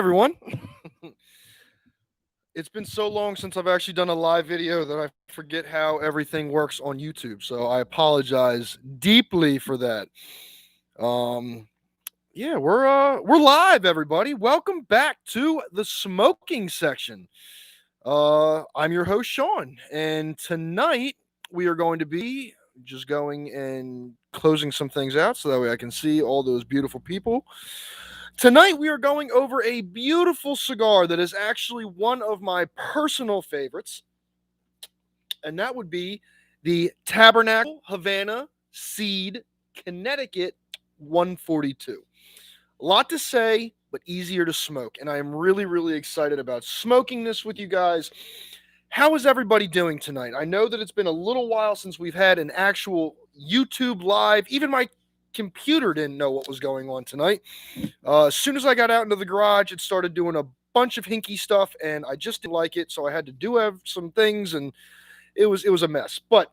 everyone. It's been so long since I've actually done a live video that I forget how everything works on YouTube. So I apologize deeply for that. Um yeah, we're live, everybody. Welcome back to the smoking section. I'm your host Sean, and tonight we are going to be just going and closing some things out so that way I can see all those beautiful people. Tonight, we are going over a beautiful cigar that is actually one of my personal favorites, and that would be the Tabernacle Havana Seed Connecticut 142. A lot to say, but easier to smoke, and I am really, really excited about smoking this with you guys. How is everybody doing tonight? I know that it's been a little while since we've had an actual YouTube live. Even my computer didn't know what was going on tonight. As soon as I got out into the garage, it started doing a bunch of hinky stuff, and I just didn't like it. So I had to do some things, and it was a mess. But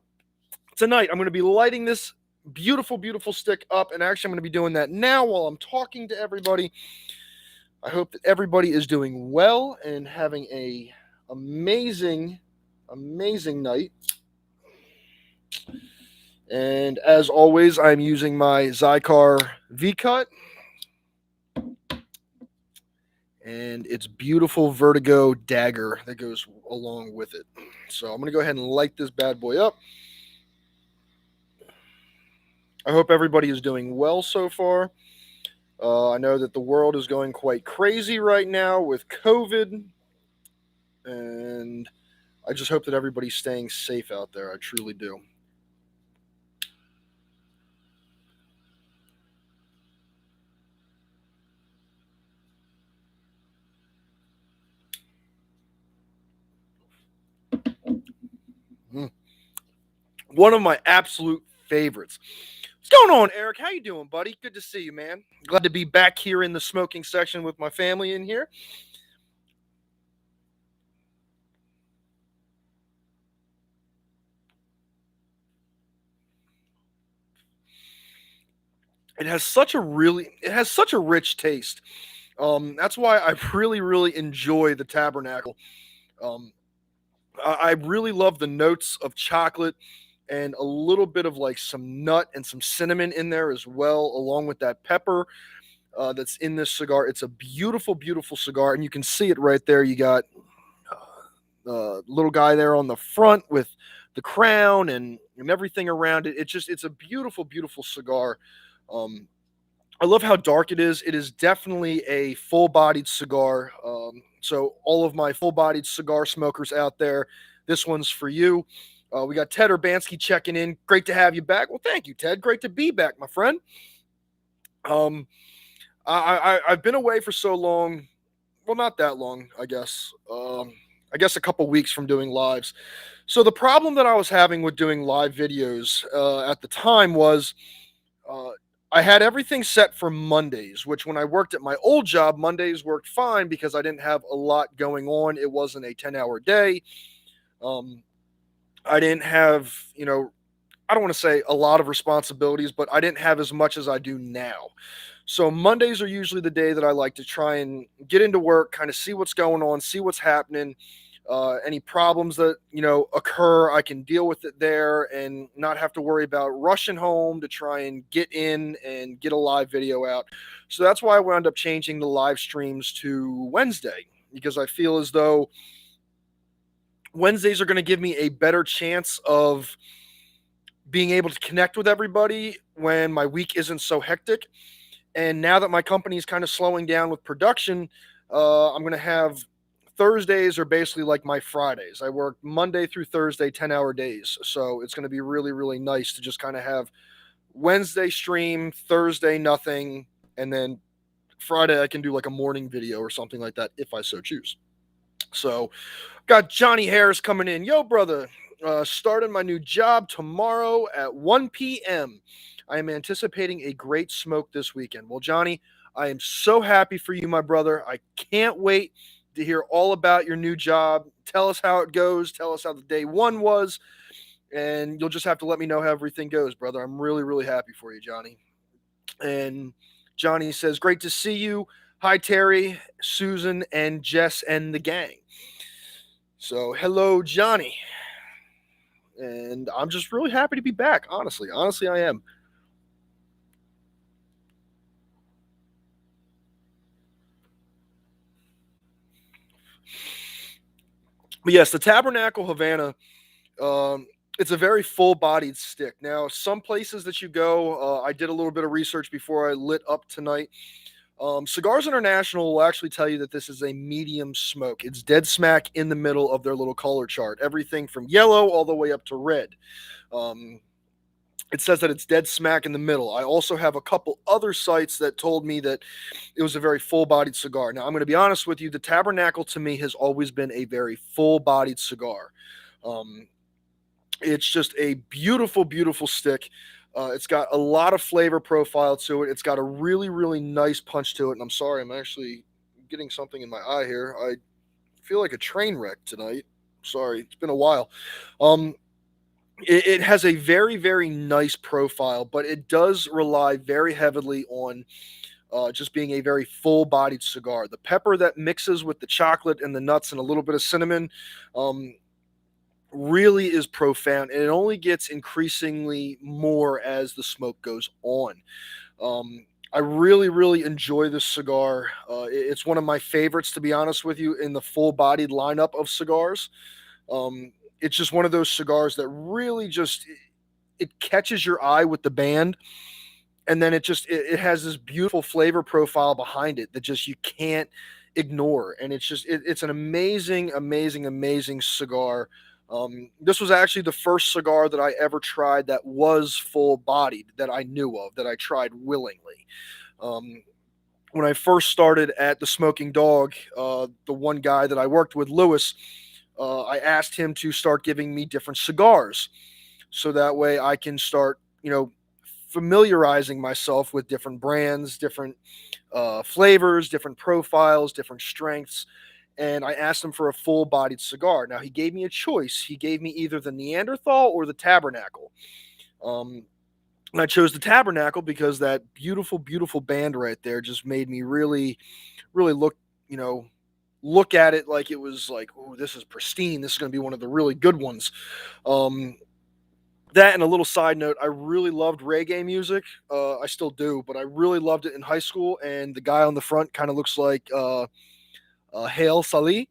tonight, I'm going to be lighting this beautiful, beautiful stick up, and actually, I'm going to be doing that now while I'm talking to everybody. I hope that everybody is doing well and having a amazing, amazing night. And as always, I'm using my CIGAR V-Cut and its beautiful Vertigo dagger that goes along with it. So I'm going to go ahead and light this bad boy up. I hope everybody is doing well so far. I know that the world is going quite crazy right now with COVID, and I just hope that everybody's staying safe out there. I truly do. One of my absolute favorites. What's going on, Eric? How you doing, buddy? Good to see you, man. Glad to be back here in the smoking section with my family in here. It has such a rich taste. That's why I really, really enjoy the Tabernacle. Um, I really love the notes of chocolate and a little bit of like some nut and some cinnamon in there as well, along with that pepper that's in this cigar. It's a beautiful, beautiful cigar, and you can see it right there. You got the little guy there on the front with the crown and everything around it. It's a beautiful, beautiful cigar. Um, I love how dark it is. It is definitely a full-bodied cigar. So all of my full-bodied cigar smokers out there, this one's for you. We got Ted Urbanski checking in. Great to have you back. Well, thank you, Ted. Great to be back, my friend. Um, I've been away for so long. Well, not that long, I guess. I guess a couple weeks from doing lives. So the problem that I was having with doing live videos at the time was uh, I had everything set for Mondays, which when I worked at my old job, Mondays worked fine because I didn't have a lot going on. It wasn't a 10-hour day. Um, I didn't have, I don't want to say a lot of responsibilities, but I didn't have as much as I do now. So Mondays are usually the day that I like to try and get into work, kind of see what's going on, see what's happening. Any problems that occur, I can deal with it there and not have to worry about rushing home to try and get in and get a live video out. So that's why I wound up changing the live streams to Wednesday, because I feel as though Wednesdays are going to give me a better chance of being able to connect with everybody when my week isn't so hectic. And now that my company is kind of slowing down with production, I'm going to have Thursdays are basically like my Fridays. I work Monday through Thursday, 10-hour days. So it's going to be really, really nice to just kind of have Wednesday stream, Thursday nothing, and then Friday I can do like a morning video or something like that if I so choose. So got Johnny Harris coming in. Yo, brother, starting my new job tomorrow at 1 p.m. I am anticipating a great smoke this weekend. Well, Johnny, I am so happy for you, my brother. I can't wait to hear all about your new job. Tell us how it goes. Tell us how the day one was. And you'll just have to let me know how everything goes, brother. I'm really, really happy for you, Johnny. And Johnny says, great to see you. Hi, Terry, Susan, and Jess and the gang. So, hello, Johnny. And I'm just really happy to be back, honestly. Honestly, I am. But yes, the Tabernacle Havana, um, it's a very full bodied stick. Now, some places that you go, I did a little bit of research before I lit up tonight. Cigars International will actually tell you that this is a medium smoke. It's dead smack in the middle of their little color chart, everything from yellow all the way up to red. Um, it says that it's dead smack in the middle. I also have a couple other sites that told me that it was a very full bodied cigar. Now, I'm going to be honest with you, the Tabernacle to me has always been a very full bodied cigar. Um, it's just a beautiful, beautiful stick. It's got a lot of flavor profile to it. It's got a really, really nice punch to it. And I'm sorry, I'm actually getting something in my eye here. I feel like a train wreck tonight. Sorry, it's been a while. Um, it has a very, very nice profile, but it does rely very heavily on just being a very full bodied cigar. The pepper that mixes with the chocolate and the nuts and a little bit of cinnamon um, really is profound, and it only gets increasingly more as the smoke goes on. I really, really enjoy this cigar. It's one of my favorites, to be honest with you, in the full bodied lineup of cigars. It's just one of those cigars that really just it catches your eye with the band, and then it has this beautiful flavor profile behind it that just you can't ignore, and it's an amazing, amazing, amazing cigar. This was actually the first cigar that I ever tried that was full bodied that I knew of, that I tried willingly. um, when I first started at the Smoking Dog, the one guy that I worked with, Lewis, I asked him to start giving me different cigars so that way I can start, familiarizing myself with different brands, different flavors, different profiles, different strengths. And I asked him for a full bodied cigar. Now, he gave me a choice. He gave me either the Neanderthal or the Tabernacle. Um, and I chose the Tabernacle because that beautiful, beautiful band right there just made me really, really you know, look at it like it was like, oh, this is pristine. This is going to be one of the really good ones. Um, that and a little side note, I really loved reggae music. I still do, but I really loved it in high school. And the guy on the front kind of looks like Hail Salih,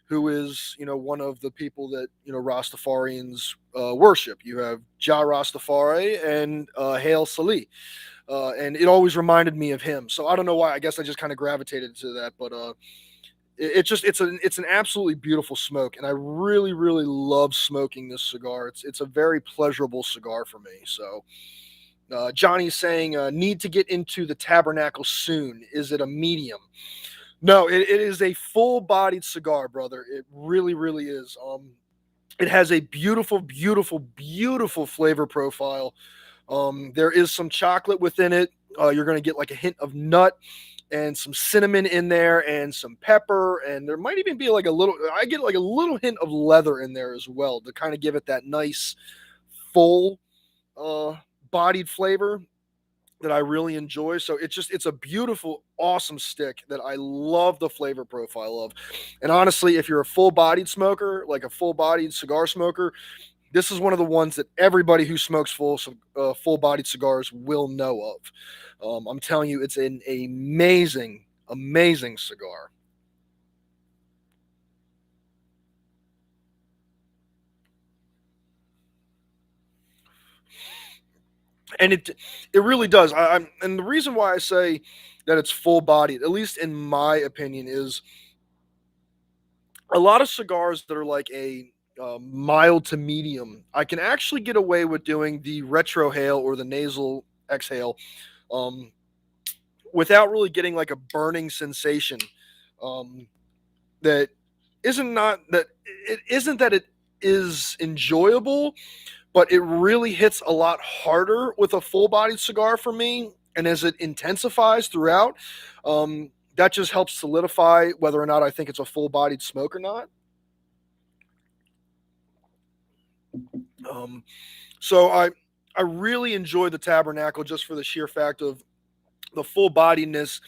who is one of the people that Rastafarians worship. You have Jah Rastafari and Hail Salih, and it always reminded me of him. So I don't know why. I guess I just kind of gravitated to that, but it's an absolutely beautiful smoke, and I really, really love smoking this cigar. It's a very pleasurable cigar for me. So Johnny's saying need to get into the Tabernacle soon. Is it a medium? No, it is a full bodied cigar, brother. It really, really is. It has a beautiful, beautiful, beautiful flavor profile. There is some chocolate within it. You're going to get like a hint of nut and some cinnamon in there and some pepper. And there might even be like I get like a little hint of leather in there as well to kind of give it that nice, full, uh, bodied flavor that I really enjoy. So it's a beautiful, awesome stick that I love the flavor profile of. And honestly, if you're a full bodied smoker, like a full bodied cigar smoker, this is one of the ones that everybody who smokes full bodied cigars will know of. I'm telling you, it's an amazing, amazing cigar. And it really does. And the reason why I say that it's full bodied, at least in my opinion, is a lot of cigars that are like a mild to medium. I can actually get away with doing the retrohale or the nasal exhale um, without really getting like a burning sensation. Um, that isn't not that it isn't that it is enjoyable, but it really hits a lot harder with a full bodied cigar for me. And as it intensifies throughout, that just helps solidify whether or not I think it's a full bodied smoke or not. Um, so I really enjoy the Tabernacle just for the sheer fact of the full bodiedness,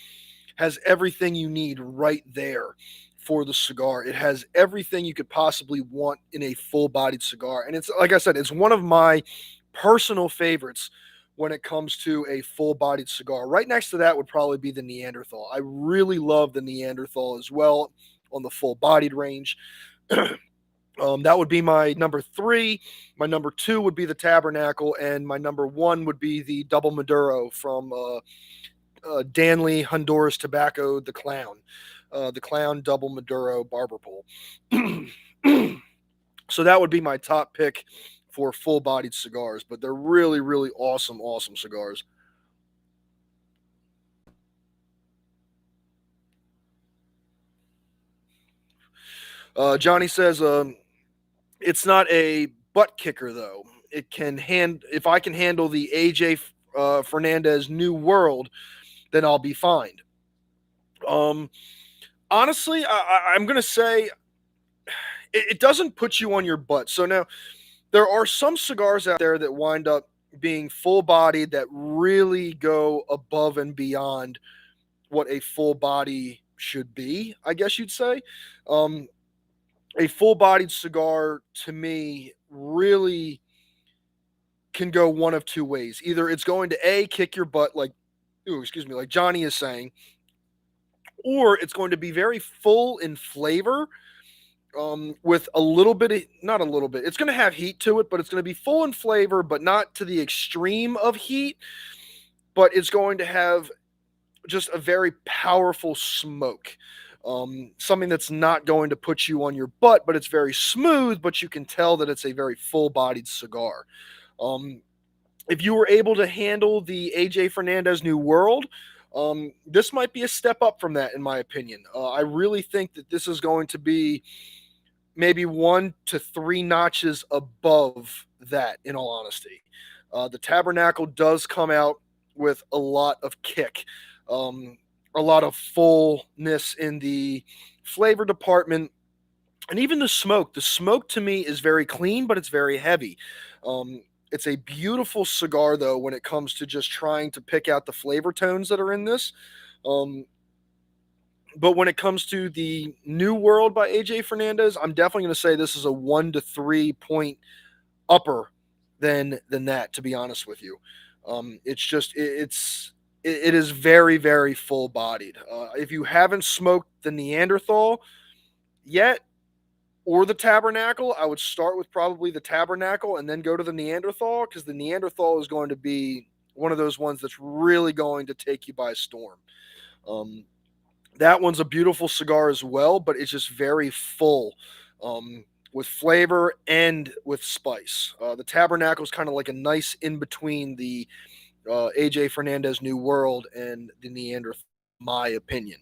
has everything you need right there for the cigar. It has everything you could possibly want in a full-bodied cigar, and it's like I said, it's one of my personal favorites when it comes to a full-bodied cigar. Right next to that would probably be the Neanderthal. I really love the Neanderthal as well on the full-bodied range. That would be my number three. My number two would be the Tabernacle, and my number one would be the Double Maduro from Danley Honduras Tobacco, the Clown Double Maduro Barber Pole. So that would be my top pick for full-bodied cigars, but they're really, really awesome, awesome cigars. Johnny says, it's not a butt kicker though. It can if I can handle the AJ Fernandez New World, then I'll be fine. Um, Honestly, I'm gonna say it doesn't put you on your butt. So now there are some cigars out there that wind up being full bodied that really go above and beyond what a full body should be, I guess you'd say. Um, a full bodied cigar to me really can go one of two ways. Either it's going to A, kick your butt, like, ooh, excuse me, like Johnny is saying, or it's going to be very full in flavor, with a little bit of, not a little bit, it's going to have heat to it, but it's going to be full in flavor, but not to the extreme of heat, but it's going to have just a very powerful smoke. Something that's not going to put you on your butt, but it's very smooth, but you can tell that it's a very full bodied cigar. Um, if you were able to handle the AJ Fernandez New World, this might be a step up from that, in my opinion. I really think that this is going to be maybe 1 to 3 notches above that, in all honesty. The Tabernacle does come out with a lot of kick, um, a lot of fullness in the flavor department, and even the smoke. The smoke to me is very clean, but it's very heavy. It's a beautiful cigar, though, when it comes to just trying to pick out the flavor tones that are in this. Um, but when it comes to the New World by AJ Fernandez, I'm definitely going to say this is a 1 to 3 point upper than that. To be honest with you, it's just it is very, very full bodied. If you haven't smoked the Neanderthal yet, or the Tabernacle, I would start with probably the Tabernacle and then go to the Neanderthal, because the Neanderthal is going to be one of those ones that's really going to take you by storm. Um, that one's a beautiful cigar as well, but it's just very full, with flavor and with spice. The Tabernacle is kind of like a nice in between the AJ Fernandez New World and the Neanderthal, my opinion.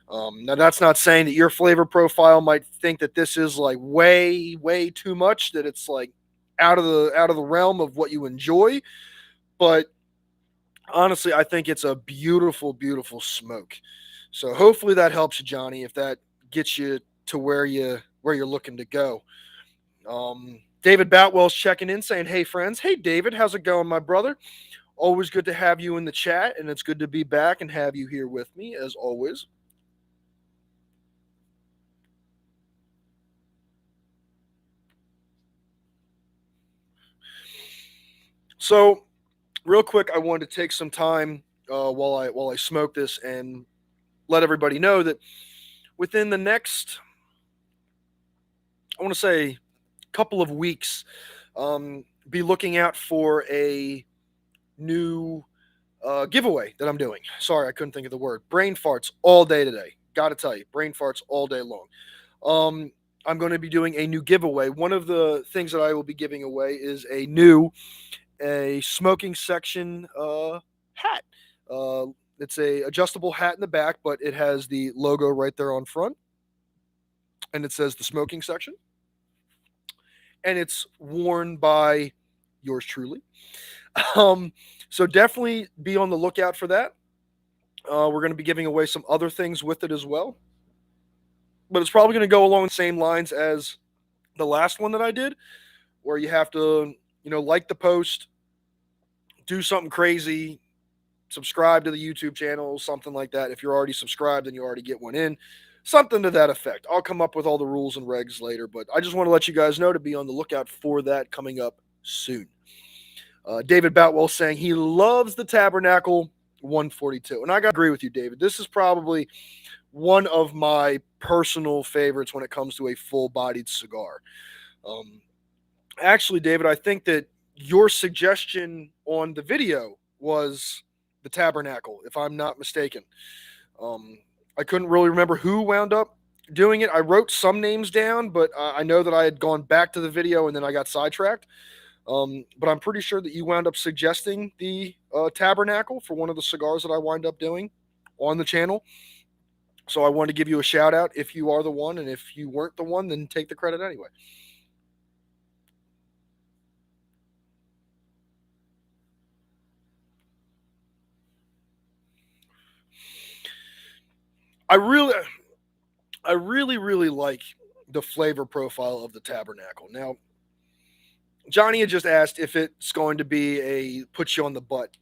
Now, that's not saying that your flavor profile might think that this is like way, way too much, that it's like out of the realm of what you enjoy. But honestly, I think it's a beautiful, beautiful smoke. So hopefully that helps you, Johnny. If that gets you to where you're looking to go. David Batwell's checking in, saying, "Hey friends, hey David, how's it going, my brother? Always good to have you in the chat, and it's good to be back and have you here with me as always." So, real quick, I wanted to take some time while I smoke this and let everybody know that within the next, I want to say, couple of weeks, be looking out for a new giveaway that I'm doing. Sorry, I couldn't think of the word. Brain farts all day today. Got to tell you, brain farts all day long. I'm going to be doing a new giveaway. One of the things that I will be giving away is a smoking section hat. Uh, it's a adjustable hat in the back, but it has the logo right there on front, and it says the smoking section, and it's worn by yours truly. Um, so definitely be on the lookout for that. We're going to be giving away some other things with it as well, but it's probably going to go along the same lines as the last one that I did, where you have to, like the post, do something crazy, subscribe to the YouTube channel, something like that. If you're already subscribed, then you already get one in. Something to that effect. I'll come up with all the rules and regs later, but I just want to let you guys know to be on the lookout for that coming up soon. David Boutwell saying he loves the Tabernacle 142. And I got to agree with you, David. This is probably one of my personal favorites when it comes to a full bodied cigar. Um, Actually, David, I think that your suggestion on the video was the Tabernacle, if I'm not mistaken. Um, I couldn't really remember who wound up doing it. I wrote some names down, but I know that I had gone back to the video and then I got sidetracked. But I'm pretty sure that you wound up suggesting the Tabernacle for one of the cigars that I wind up doing on the channel. So I wanted to give you a shout out if you are the one, and if you weren't the one, then take the credit anyway. I really, really like the flavor profile of the Tabernacle. Now, Johnny had just asked if it's going to be a put you on the butt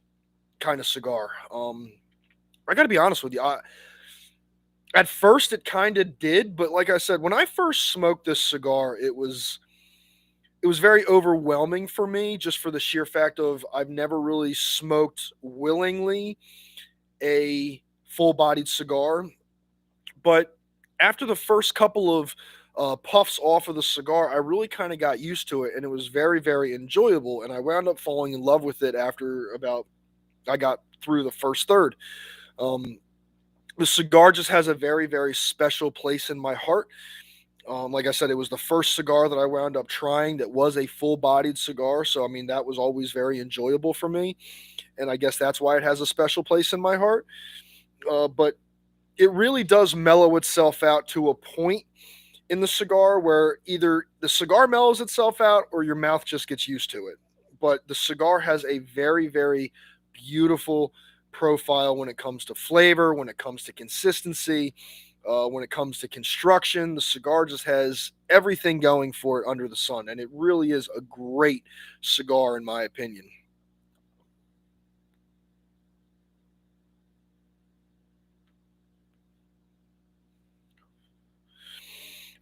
kind of cigar. I got to be honest with you. At first, it kind of did, but like I said, when I first smoked this cigar, it was very overwhelming for me, just for the sheer fact of I've never really smoked willingly a full-bodied cigar. But after the first couple of puffs off of the cigar, I really kind of got used to it, and it was very, very enjoyable. And I wound up falling in love with it after about I got through the first third. Um, the cigar just has a very, very special place in my heart. Like I said, it was the first cigar that I wound up trying that was a full-bodied cigar, so I mean that was always very enjoyable for me, and I guess that's why it has a special place in my heart. But it really does mellow itself out to a point in the cigar where either the cigar mellows itself out or your mouth just gets used to it. But the cigar has a very, very beautiful profile when it comes to flavor, when it comes to consistency, when it comes to construction. The cigar just has everything going for it under the sun, and it really is a great cigar, in my opinion.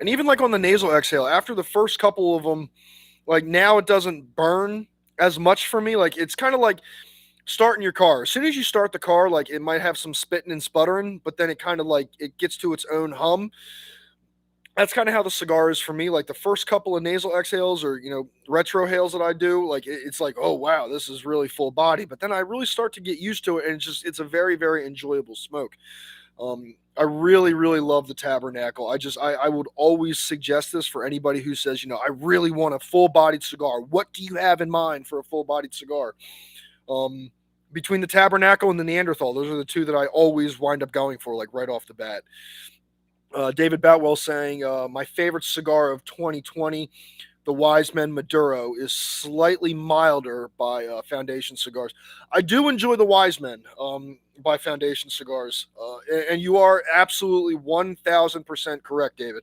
And even like on the nasal exhale, after the first couple of them, like now it doesn't burn as much for me. Like it's kind of like starting your car. As soon as you start the car, like it might have some spitting and sputtering, but then it kind of like it gets to its own hum. That's kind of how the cigar is for me. Like the first couple of nasal exhales or retrohales that I do, like it's like, oh wow, this is really full body. But then I really start to get used to it, and it's a very, very enjoyable smoke. I really, really love the Tabernacle. I would always suggest this for anybody who says, I really want a full bodied cigar. What do you have in mind for a full bodied cigar? Um, Between the Tabernacle and the Neanderthal, those are the two that I always wind up going for, like right off the bat. David Boutwell saying, my favorite cigar of 2020, the Wise Men Maduro, is slightly milder by Foundation Cigars. I do enjoy the Wise Men by Foundation Cigars, and you are absolutely 1,000% correct, David.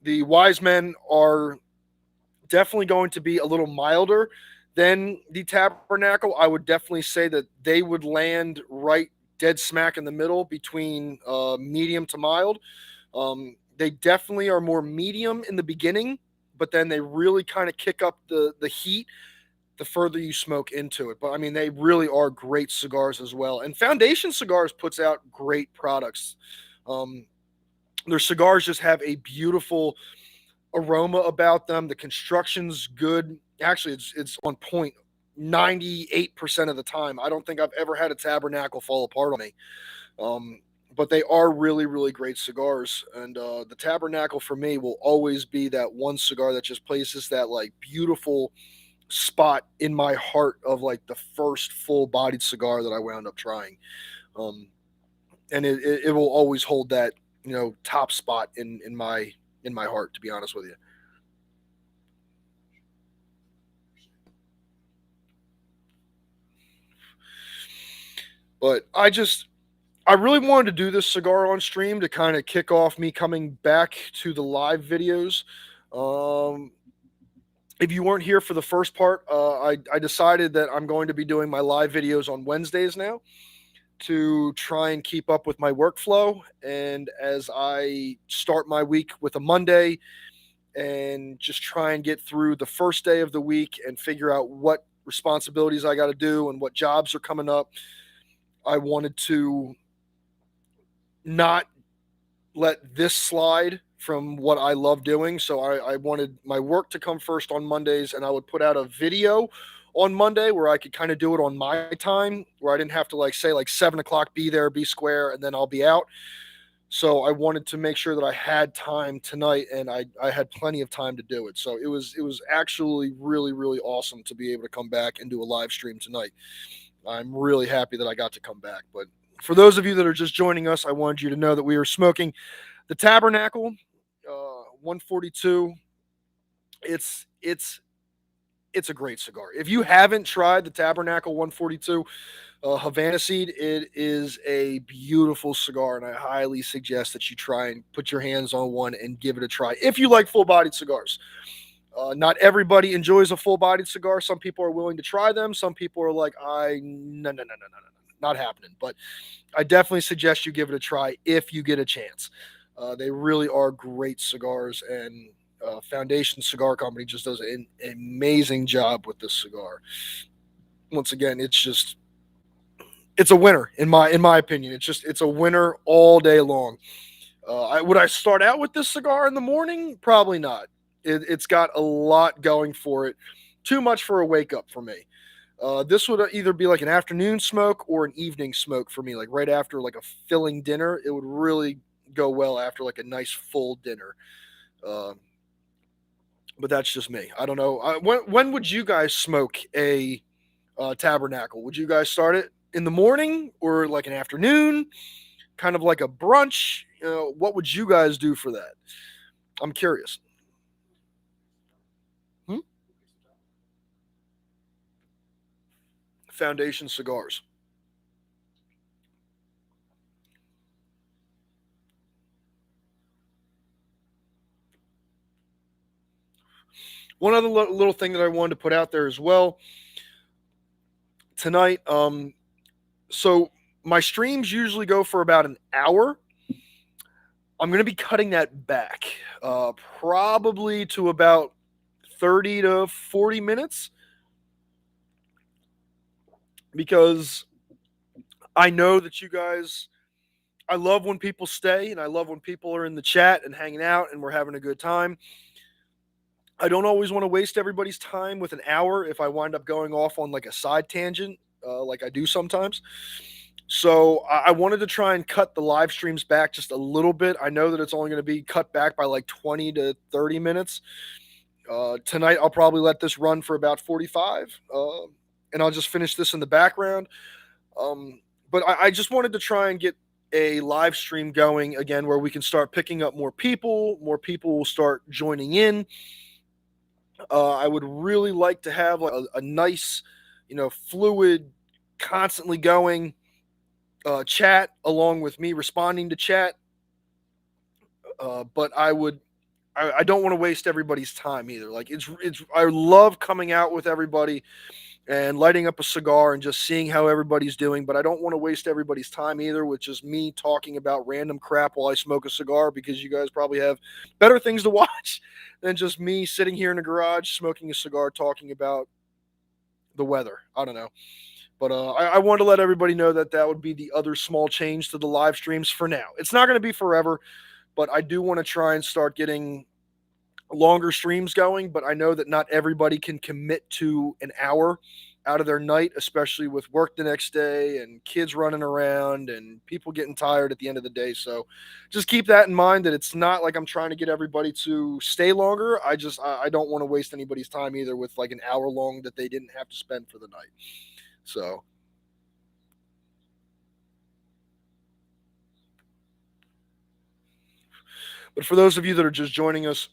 The Wise Men are definitely going to be a little milder than the Tabernacle. I would definitely say that they would land right dead smack in the middle between medium to mild. They definitely are more medium in the beginning, but then they really kind of kick up the heat the further you smoke into it. But I mean, they really are great cigars as well. And Foundation Cigars puts out great products. Um, their cigars just have a beautiful aroma about them. The construction's good. Actually, it's on point 98% of the time. I don't think I've ever had a Tabernacle fall apart on me. Um, but they are really, really great cigars. And the Tabernacle for me will always be that one cigar that just places that like beautiful spot in my heart of like the first full bodied cigar that I wound up trying. Um, and it will always hold that, top spot in my heart, to be honest with you. But I really wanted to do this cigar on stream to kind of kick off me coming back to the live videos. Um, If you weren't here for the first part, I decided that I'm going to be doing my live videos on Wednesdays now to try and keep up with my workflow. And as I start my week with a Monday and just try and get through the first day of the week and figure out what responsibilities I got to do and what jobs are coming up, I wanted to not let this slide from what I love doing. So I wanted my work to come first on Mondays, and I would put out a video on Monday where I could kind of do it on my time, where I didn't have to like say like 7 o'clock, be there, be square, and then I'll be out. So I wanted to make sure that I had time tonight, and I had plenty of time to do it. So it was actually really really awesome to be able to come back and do a live stream tonight. I'm really happy that I got to come back. But for those of you that are just joining us, I wanted you to know that we are smoking the Tabernacle 142. It's a great cigar. If you haven't tried the Tabernacle 142 Havana Seed, it is a beautiful cigar, and I highly suggest that you try and put your hands on one and give it a try if you like full-bodied cigars. Not everybody enjoys a full-bodied cigar. Some people are willing to try them. Some people are like, I no no no no no no, not happening. But I definitely suggest you give it a try if you get a chance. They really are great cigars, and Foundation Cigar Company just does an amazing job with this cigar. Once again, it's a winner in my opinion. It's a winner all day long. Would I start out with this cigar in the morning? Probably not. It's got a lot going for it. Too much for a wake up for me. This would either be like an afternoon smoke or an evening smoke for me, like right after like a filling dinner. It would really go well after like a nice full dinner. Uh, but that's just me. I don't know. When would you guys smoke a Tabernacle? Would you guys start it in the morning or like an afternoon, kind of like a brunch? What would you guys do for that? I'm curious. Hmm? Foundation cigars. One other little thing that I wanted to put out there as well tonight. So my streams usually go for about an hour. I'm going to be cutting that back, probably to about 30 to 40 minutes, because I know that you guys, I love when people stay, and I love when people are in the chat and hanging out and we're having a good time. I don't always want to waste everybody's time with an hour if I wind up going off on like a side tangent, like I do sometimes. So I wanted to try and cut the live streams back just a little bit. I know that it's only going to be cut back by like 20 to 30 minutes. Tonight, I'll probably let this run for about 45, and I'll just finish this in the background. But I just wanted to try and get a live stream going again where we can start picking up more people. More people will start joining in. I would really like to have like a nice, fluid, constantly going chat along with me responding to chat. But I don't want to waste everybody's time either. Like I love coming out with everybody and lighting up a cigar and just seeing how everybody's doing, but I don't want to waste everybody's time either with just me talking about random crap while I smoke a cigar, because you guys probably have better things to watch than just me sitting here in a garage smoking a cigar talking about the weather. I don't know. But I wanted to let everybody know that that would be the other small change to the live streams for now. It's not going to be forever, but I do want to try and start getting longer streams going. But I know that not everybody can commit to an hour out of their night, especially with work the next day and kids running around and people getting tired at the end of the day. So just keep that in mind, that it's not like I'm trying to get everybody to stay longer. I don't want to waste anybody's time either with like an hour long that they didn't have to spend for the night. So, but for those of you that are just joining us,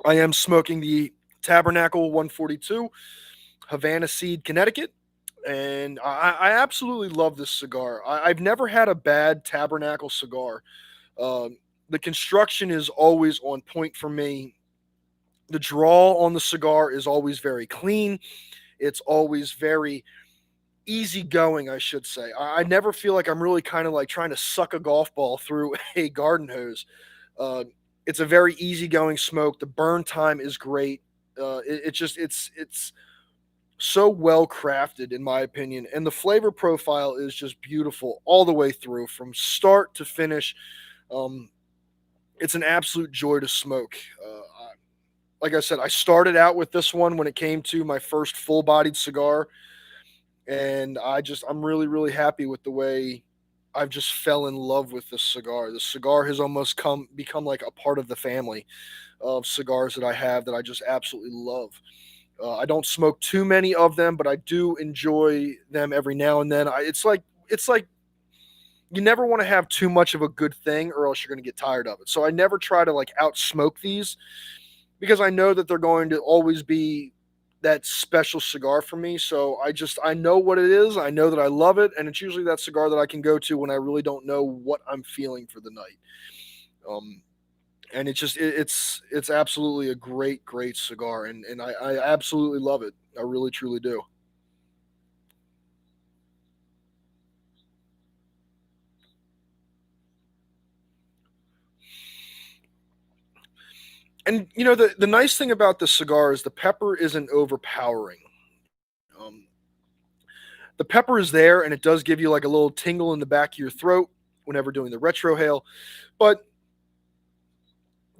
I am smoking the Tabernacle 142 Havana Seed, Connecticut. And I absolutely love this cigar. I've never had a bad Tabernacle cigar. The construction is always on point for me. The draw on the cigar is always very clean. It's always very easygoing, I should say. I never feel like I'm really kind of like trying to suck a golf ball through a garden hose. Uh, it's a very easygoing smoke. The burn time is great. It's so well crafted in my opinion, and the flavor profile is just beautiful all the way through from start to finish. Um, it's an absolute joy to smoke. Like I said, I started out with this one when it came to my first full bodied cigar, and I'm really really happy with the way I've just fell in love with this cigar. The cigar has almost come become like a part of the family of cigars that I have that I just absolutely love. I don't smoke too many of them, but I do enjoy them every now and then. It's like you never want to have too much of a good thing, or else you're going to get tired of it. So I never try to like out smoke these because I know that they're going to always be that special cigar for me. So I know what it is. I know that I love it, and it's usually that cigar that I can go to when I really don't know what I'm feeling for the night. Um, and it's absolutely a great cigar, and I absolutely love it. I really truly do. And the nice thing about the cigar is the pepper isn't overpowering. Um, the pepper is there, and it does give you like a little tingle in the back of your throat whenever doing the retro hail, but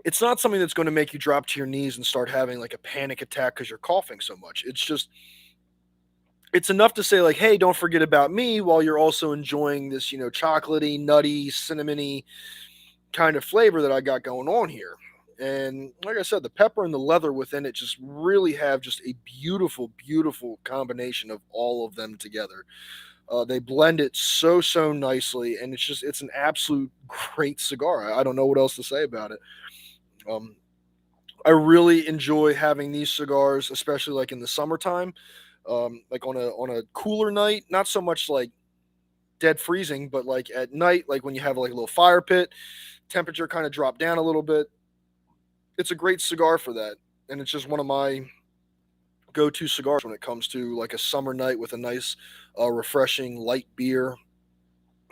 it's not something that's going to make you drop to your knees and start having like a panic attack because you're coughing so much. It's enough to say like, hey, don't forget about me, while you're also enjoying this chocolatey, nutty, cinnamony kind of flavor that I got going on here. And like I said, the pepper and the leather within it just really have just a beautiful combination of all of them together. They blend it so nicely, and it's an absolute great cigar. I don't know what else to say about it. Um, I really enjoy having these cigars, especially like in the summertime, like on a cooler night. Not so much like dead freezing, but like at night, like when you have like a little fire pit, temperature kind of drop down a little bit. It's a great cigar for that, and it's just one of my go-to cigars when it comes to like a summer night with a nice, refreshing light beer.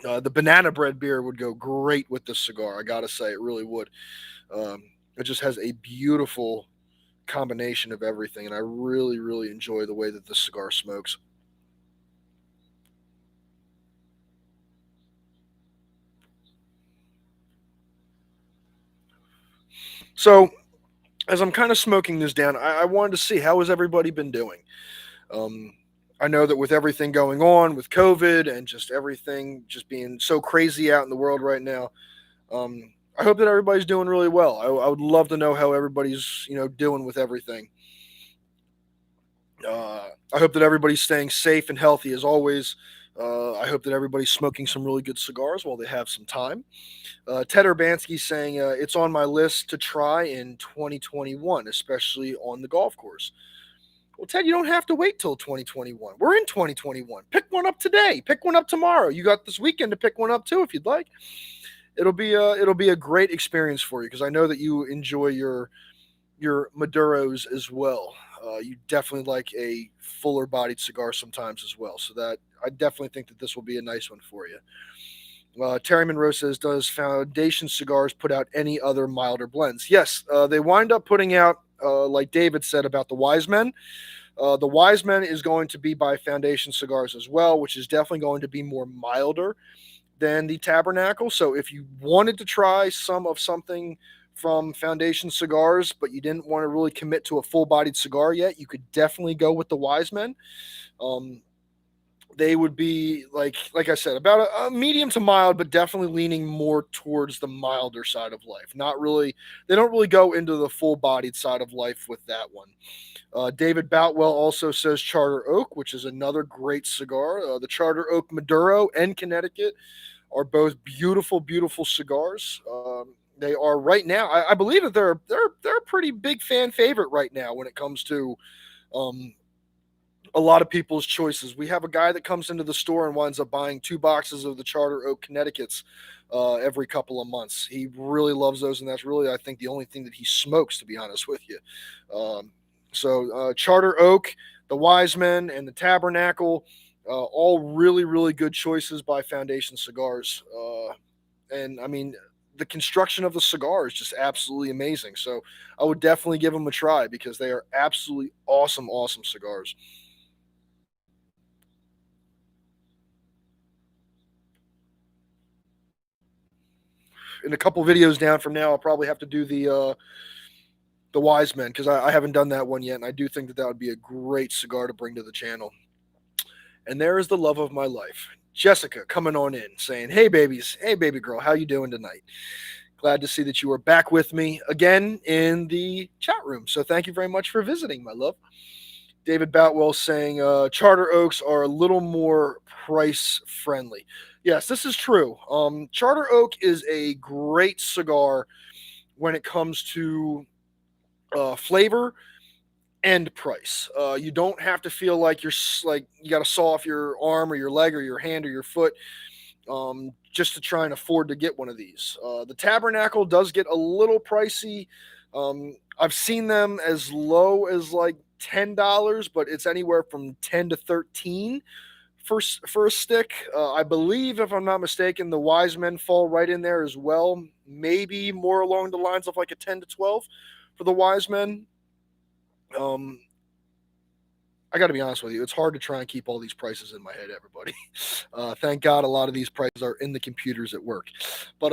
The banana bread beer would go great with this cigar. I gotta say, it really would. Um, it just has a beautiful combination of everything, and I really enjoy the way that this cigar smokes. So, as I'm kind of smoking this down, I wanted to see how has everybody been doing. Um, I know that with everything going on with COVID and just everything just being so crazy out in the world right now, I hope that everybody's doing really well. I would love to know how everybody's doing with everything. I hope that everybody's staying safe and healthy as always. I hope that everybody's smoking some really good cigars while they have some time. Ted Urbanski saying it's on my list to try in 2021, especially on the golf course. Well, Ted, you don't have to wait till 2021. We're in 2021. Pick one up today. Pick one up tomorrow. You got this weekend to pick one up too, if you'd like. It'll be a great experience for you because I know that you enjoy your Maduros as well. You definitely like a fuller bodied cigar sometimes as well. So that I definitely think that this will be a nice one for you. Terry Monroe says, "Does Foundation Cigars put out any other milder blends?" Yes, they wind up putting out, like David said about the Wise Men. The Wise Men is going to be by Foundation Cigars as well, which is definitely going to be more milder than the Tabernacle. So if you wanted to try some of something from Foundation Cigars, but you didn't want to really commit to a full-bodied cigar yet, you could definitely go with the Wise Men. Um, they would be like I said, about a medium to mild, but definitely leaning more towards the milder side of life. Not really, they don't really go into the full-bodied side of life with that one. David Boutwell also says Charter Oak, which is another great cigar. The Charter Oak Maduro and Connecticut are both beautiful cigars. They are right now. I believe that they're a pretty big fan favorite right now when it comes to um, a lot of people's choices. We have a guy that comes into the store and winds up buying 2 boxes of the Charter Oak Connecticut's every couple of months. He really loves those, and that's really, I think, the only thing that he smokes, to be honest with you. Um, Charter Oak, the Wise Men, and the Tabernacle, all really, really good choices by Foundation Cigars. And I mean, the construction of the cigar is just absolutely amazing. So I would definitely give them a try because they are absolutely awesome, awesome cigars. In a couple videos down from now, I'll probably have to do the Wise Men because I haven't done that one yet, and I do think that that would be a great cigar to bring to the channel. And there is the love of my life, Jessica, coming on in saying, "Hey babies, hey baby girl, how you doing tonight? Glad to see that you are back with me again in the chat room. So thank you very much for visiting, my love." David Boutwell saying Charter Oaks are a little more price friendly. Yes, this is true. Charter Oak is a great cigar when it comes to flavor and price. You don't have to feel like like you got to saw off your arm or your leg or your hand or your foot just to try and afford to get one of these. The Tabernacle does get a little pricey. I've seen them as low as like $10, but it's anywhere from 10 to 13 for a stick. I believe, if I'm not mistaken, the Wise Men fall right in there as well. Maybe more along the lines of like a 10 to 12 for the Wise Men. Um, I got to be honest with you, it's hard to try and keep all these prices in my head, everybody. Thank God a lot of these prices are in the computers at work. But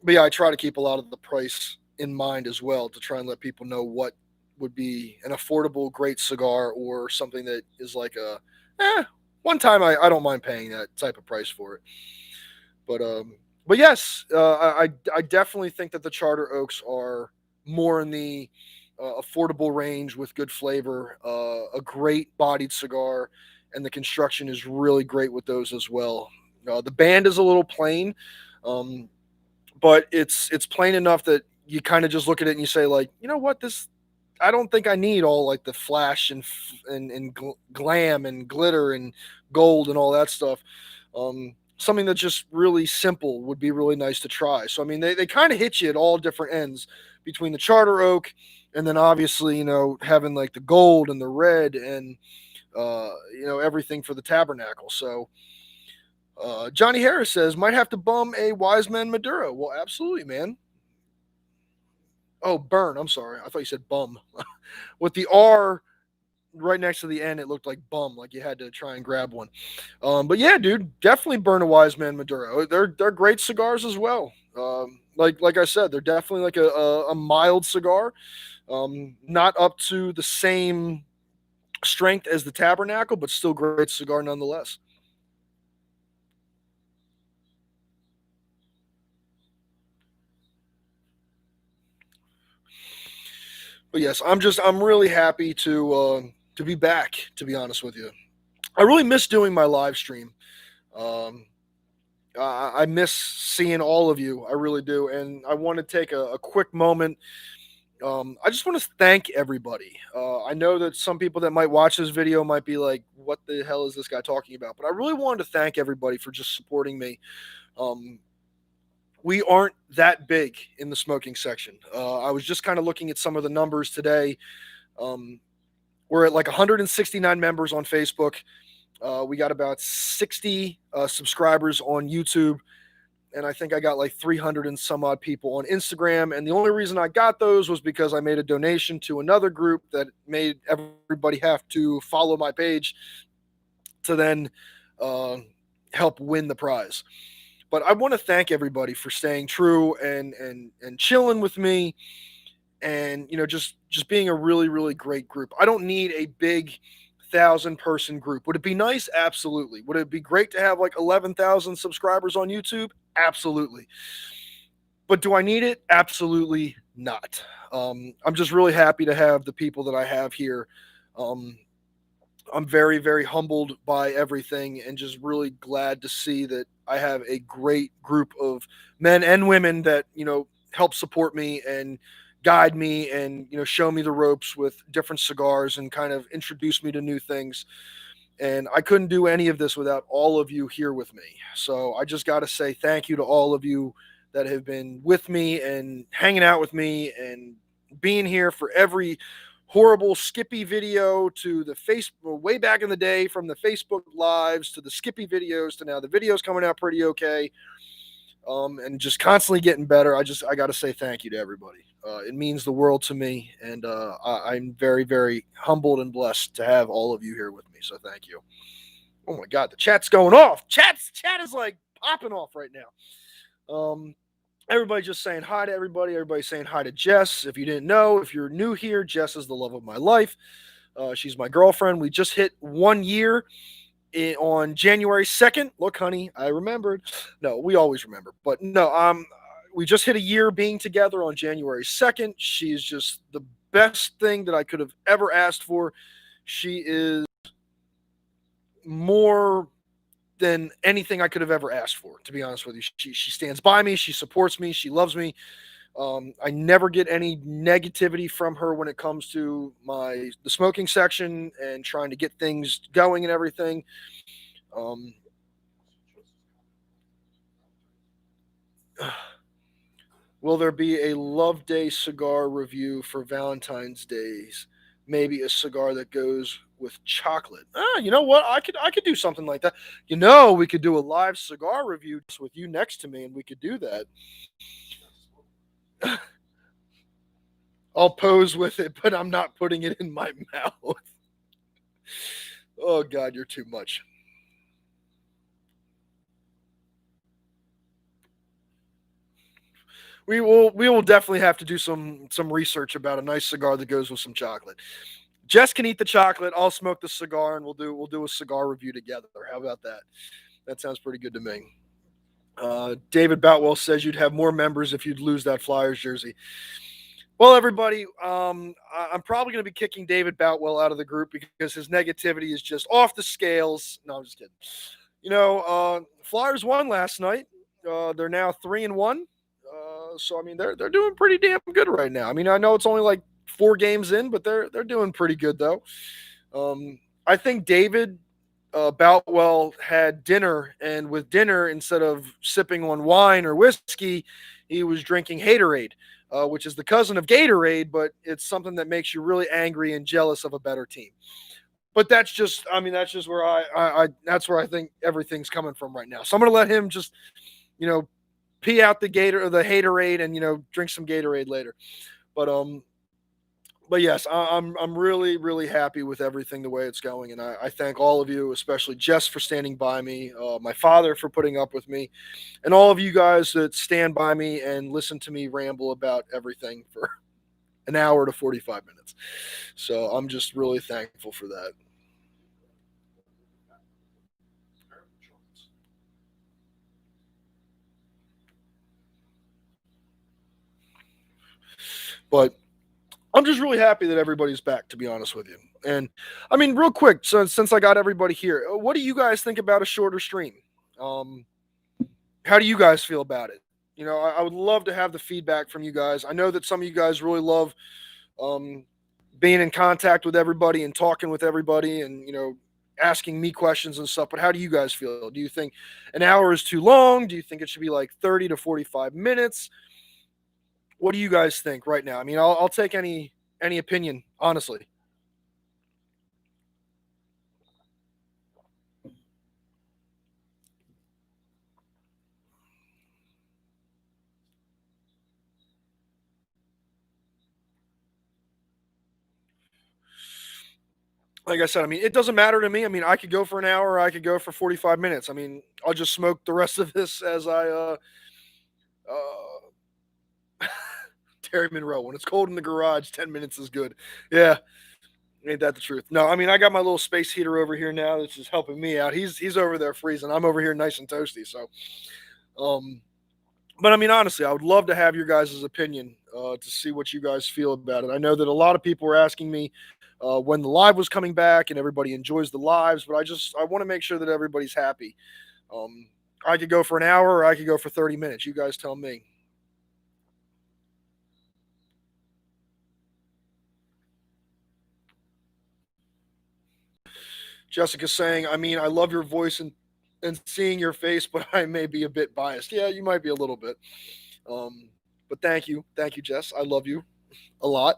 but yeah, I try to keep a lot of the price in mind as well to try and let people know what would be an affordable, great cigar or something that is like a, eh, one time I don't mind paying that type of price for it. But yes, I definitely think that the Charter Oaks are more in the affordable range with good flavor, a great bodied cigar, and the construction is really great with those as well. The band is a little plain, um, but it's plain enough that you kind of just look at it and you say like, you know what, this I don't think I need all like the flash and glam and glitter and gold and all that stuff. Something that's just really simple would be really nice to try. So I mean, they kind of hit you at all different ends between the Charter Oak and then obviously having like the gold and the red and everything for the Tabernacle. So Johnny Harris says might have to bum a Wise Man Maduro. Well, absolutely, man. Oh, burn. I'm sorry. I thought you said bum. With the R right next to the N, it looked like bum, like you had to try and grab one. But yeah, dude, definitely burn a Wise Man Maduro. They're great cigars as well. Like I said, they're definitely like a mild cigar. Not up to the same strength as the Tabernacle, but still great cigar nonetheless. But yes, I'm really happy to be back. To be honest with you, I really miss doing my live stream. Um, I miss seeing all of you. I really do. And I want to take a quick moment. I just want to thank everybody. I know that some people that might watch this video might be like, what the hell is this guy talking about? But I really wanted to thank everybody for just supporting me. Um, we aren't that big in the smoking section. I was just kind of looking at some of the numbers today. Um, we're at like 169 members on Facebook. We got about 60 subscribers on YouTube, and I think I got like 300 and some odd people on Instagram. And the only reason I got those was because I made a donation to another group that made everybody have to follow my page to then uh, help win the prize. But I want to thank everybody for staying true and chilling with me, and just being a really really great group. I don't need a big 1,000-person group. Would it be nice? Absolutely. Would it be great to have like 11,000 subscribers on YouTube? Absolutely. But do I need it? Absolutely not. I'm just really happy to have the people that I have here. Um, I'm very, very humbled by everything and just really glad to see that I have a great group of men and women that, help support me and guide me and show me the ropes with different cigars and kind of introduce me to new things. And I couldn't do any of this without all of you here with me. So I just got to say thank you to all of you that have been with me and hanging out with me and being here for every horrible Skippy video to the Facebook way back in the day, from the Facebook lives to the Skippy videos to now the videos coming out pretty okay. And just constantly getting better. I got to say thank you to everybody. It means the world to me, and I'm very, very humbled and blessed to have all of you here with me. So thank you. Oh my God, the chat's going off. Chat is like popping off right now. Everybody just saying hi to everybody. Everybody saying hi to Jess. If you didn't know, if you're new here, Jess is the love of my life. She's my girlfriend. We just hit 1 year on January 2nd. Look, honey, I remembered. No, we always remember. But no, we just hit a year being together on January 2nd. She's just the best thing that I could have ever asked for. She is more than anything I could have ever asked for, to be honest with you. She stands by me. She supports me. She loves me. I never get any negativity from her when it comes to the smoking section and trying to get things going and everything. Um, will there be a Love Day cigar review for Valentine's Days? Maybe a cigar that goes with chocolate. You know what? I could do something like that. We could do a live cigar review just with you next to me, and we could do that. I'll pose with it, but I'm not putting it in my mouth. Oh God, you're too much. We will definitely have to do some research about a nice cigar that goes with some chocolate. Jess can eat the chocolate. I'll smoke the cigar, and we'll do a cigar review together. How about that? That sounds pretty good to me. David Boutwell says you'd have more members if you'd lose that Flyers jersey. Well, everybody, I'm probably going to be kicking David Boutwell out of the group because his negativity is just off the scales. No, I'm just kidding. Flyers won last night. They're now 3-1. So I mean, they're doing pretty damn good right now. I mean, I know it's only like 4 games in, but they're doing pretty good though. I think David Boutwell had dinner, and with dinner, instead of sipping on wine or whiskey, he was drinking Haterade, which is the cousin of Gatorade, but it's something that makes you really angry and jealous of a better team. But that's just where that's where I think everything's coming from right now. So I'm gonna let him just, you know, pee out the Haterade, and drink some Gatorade later. But yes, I'm really, really happy with everything the way it's going, and I thank all of you, especially Jess for standing by me, my father for putting up with me, and all of you guys that stand by me and listen to me ramble about everything for an hour to 45 minutes. So I'm just really thankful for that. But I'm just really happy that everybody's back, to be honest with you. And I mean, real quick, so since I got everybody here, what do you guys think about a shorter stream? Um, how do you guys feel about it? I would love to have the feedback from you guys. I know that some of you guys really love um, being in contact with everybody and talking with everybody, and asking me questions and stuff. But how do you guys feel? Do you think an hour is too long? Do you think it should be like 30 to 45 minutes? What do you guys think right now? I mean, I'll take any opinion, honestly. Like I said, I mean, it doesn't matter to me. I mean, I could go for an hour, or I could go for 45 minutes. I mean, I'll just smoke the rest of this as uh Terry Monroe. When it's cold in the garage, 10 minutes is good. Yeah, ain't that the truth? No, I mean, I got my little space heater over here now that's just helping me out. He's over there freezing. I'm over here nice and toasty. So, um, but I mean, honestly, I would love to have your guys' opinion, to see what you guys feel about it. I know that a lot of people were asking me when the live was coming back, and everybody enjoys the lives, but I want to make sure that everybody's happy. Um, I could go for an hour, or I could go for 30 minutes. You guys tell me. Jessica saying, I mean, I love your voice and seeing your face, but I may be a bit biased. Yeah, you might be a little bit. Um, but thank you, Jess. I love you a lot.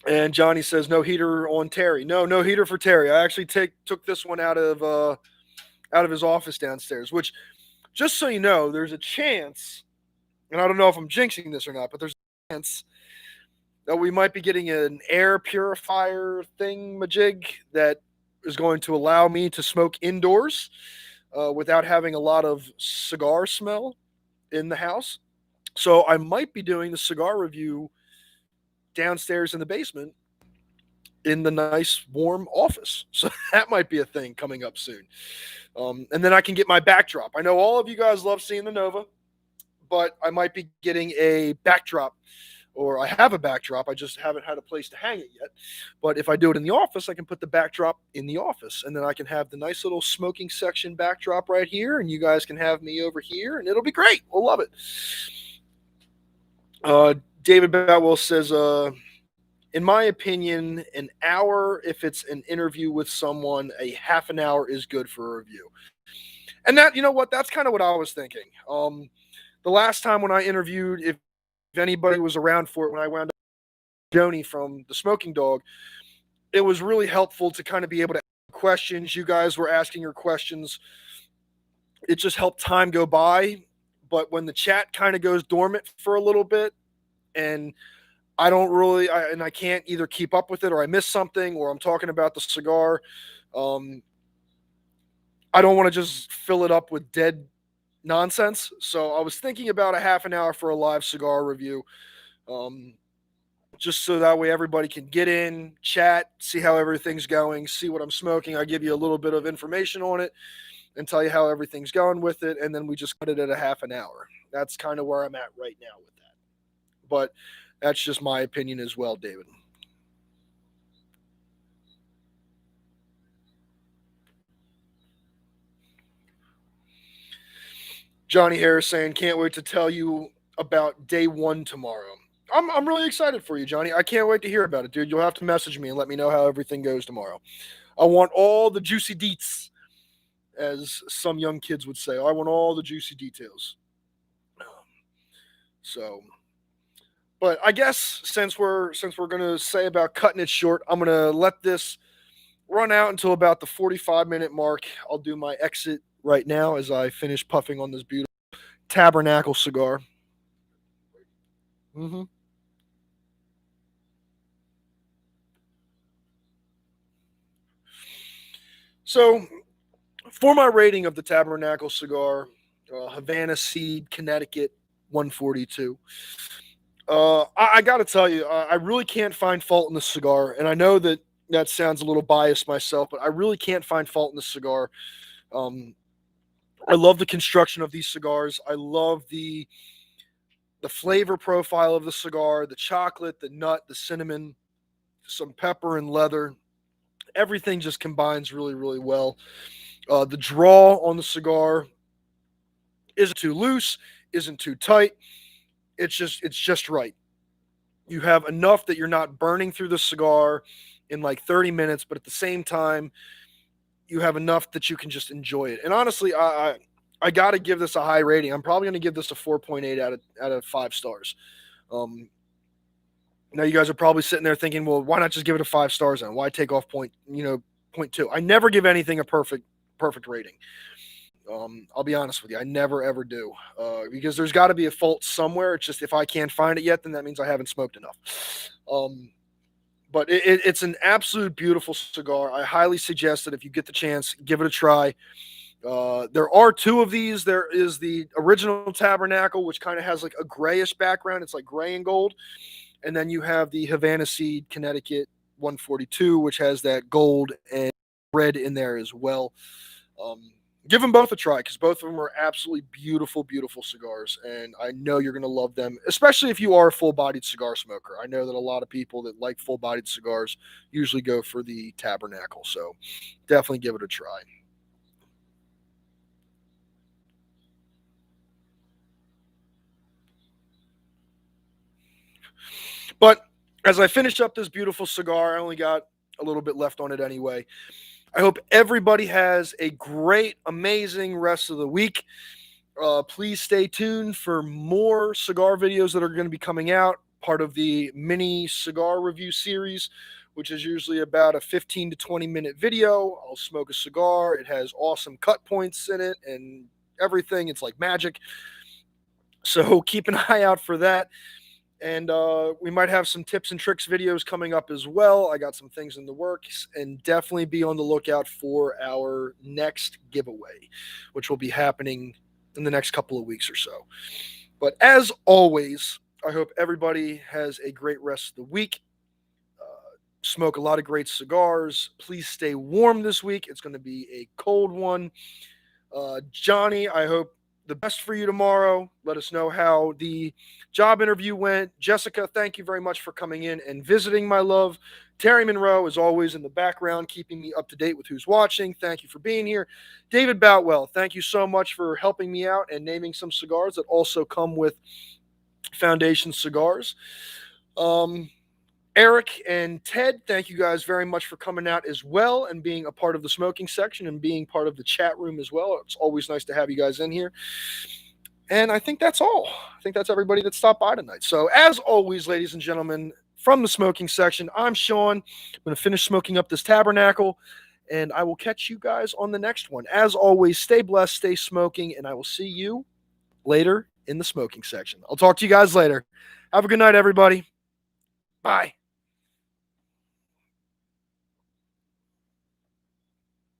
And Johnny says no heater on Terry. No, no heater for Terry. I actually took this one out of his office downstairs. Which, just so you know, there's a chance, and I don't know if I'm jinxing this or not, but there's a chance that we might be getting an air purifier thing majig that is going to allow me to smoke indoors without having a lot of cigar smell in the house. So I might be doing the cigar review downstairs in the basement in the nice warm office. So that might be a thing coming up soon. And then I can get my backdrop. I know all of you guys love seeing the Nova, but I might be getting a backdrop, or I have a backdrop. I just haven't had a place to hang it yet. But if I do it in the office, I can put the backdrop in the office, and then I can have the nice little smoking section backdrop right here, and you guys can have me over here, and it'll be great. We'll love it. David Batwell says, in my opinion, an hour, if it's an interview with someone, a half an hour is good for a review. And that, you know what, that's kind of what I was thinking. The last time when I interviewed, if anybody was around for it, when I wound up with Joni from the Smoking Dog, it was really helpful to kind of be able to ask questions. You guys were asking your questions. It just helped time go by. But when the chat kind of goes dormant for a little bit, and I can't either keep up with it, or I miss something, or I'm talking about the cigar. I don't want to just fill it up with dead nonsense. So I was thinking about a half an hour for a live cigar review, just so that way everybody can get in, chat, see how everything's going, see what I'm smoking. I give you a little bit of information on it and tell you how everything's going with it, and then we just cut it at a half an hour. That's kind of where I'm at right now with that. But that's just my opinion as well, David. Johnny Harris saying, can't wait to tell you about day one tomorrow. I'm really excited for you, Johnny. I can't wait to hear about it, dude. You'll have to message me and let me know how everything goes tomorrow. I want all the juicy deets, as some young kids would say. I want all the juicy details. So, but I guess since we're gonna say about cutting it short, I'm gonna let this run out until about the 45-minute mark. I'll do my exit right now as I finish puffing on this beautiful Tabernacle cigar. hmm So, for my rating of the Tabernacle cigar, Havana Seed, Connecticut, 142. I got to tell you, I really can't find fault in the cigar, and I know that that sounds a little biased myself, but I really can't find fault in the cigar. Um, I love the construction of these cigars. I love the flavor profile of the cigar, the chocolate, the nut, the cinnamon, some pepper and leather. Everything just combines really, really well. The draw on the cigar isn't too loose, isn't too tight. It's just right. You have enough that you're not burning through the cigar in like 30 minutes, but at the same time, you have enough that you can just enjoy it. And honestly, I got to give this a high rating. I'm probably going to give this a 4.8 out of 5 stars. Um, Now you guys are probably sitting there thinking, well, why not just give it a 5 stars then? Why take off point two? I never give anything a perfect rating. I'll be honest with you, I never ever do, because there's got to be a fault somewhere. It's just if I can't find it yet, then that means I haven't smoked enough. Um, but it's an absolute beautiful cigar. I highly suggest that if you get the chance, give it a try. There are two of these. There is the original Tabernacle, which kind of has like a grayish background. It's like gray and gold. And then you have the Havana Seed Connecticut 142, which has that gold and red in there as well. Um, Give them both a try because both of them are absolutely beautiful, beautiful cigars. And I know you're going to love them, especially if you are a full bodied cigar smoker. I know that a lot of people that like full bodied cigars usually go for the Tabernacle. So definitely give it a try. But as I finish up this beautiful cigar, I only got a little bit left on it anyway. I hope everybody has a great, amazing rest of the week. Please stay tuned for more cigar videos that are going to be coming out, part of the mini cigar review series, which is usually about a 15 to 20-minute video. I'll smoke a cigar. It has awesome cut points in it and everything. It's like magic. So keep an eye out for that. And we might have some tips and tricks videos coming up as well. I got some things in the works, and definitely be on the lookout for our next giveaway, which will be happening in the next couple of weeks or so. But as always, I hope everybody has a great rest of the week. Smoke a lot of great cigars. Please stay warm this week. It's going to be a cold one. Johnny, I hope the best for you tomorrow. Let us know how the job interview went. Jessica, thank you very much for coming in and visiting, my love. Terry Monroe is always in the background, keeping me up to date with who's watching. Thank you for being here. David Boutwell, thank you so much for helping me out and naming some cigars that also come with Foundation cigars. Eric and Ted, thank you guys very much for coming out as well and being a part of the smoking section and being part of the chat room as well. It's always nice to have you guys in here. And I think that's all. I think that's everybody that stopped by tonight. So as always, ladies and gentlemen, from the smoking section, I'm Sean. I'm going to finish smoking up this Tabernacle, and I will catch you guys on the next one. As always, stay blessed, stay smoking, and I will see you later in the smoking section. I'll talk to you guys later. Have a good night, everybody. Bye.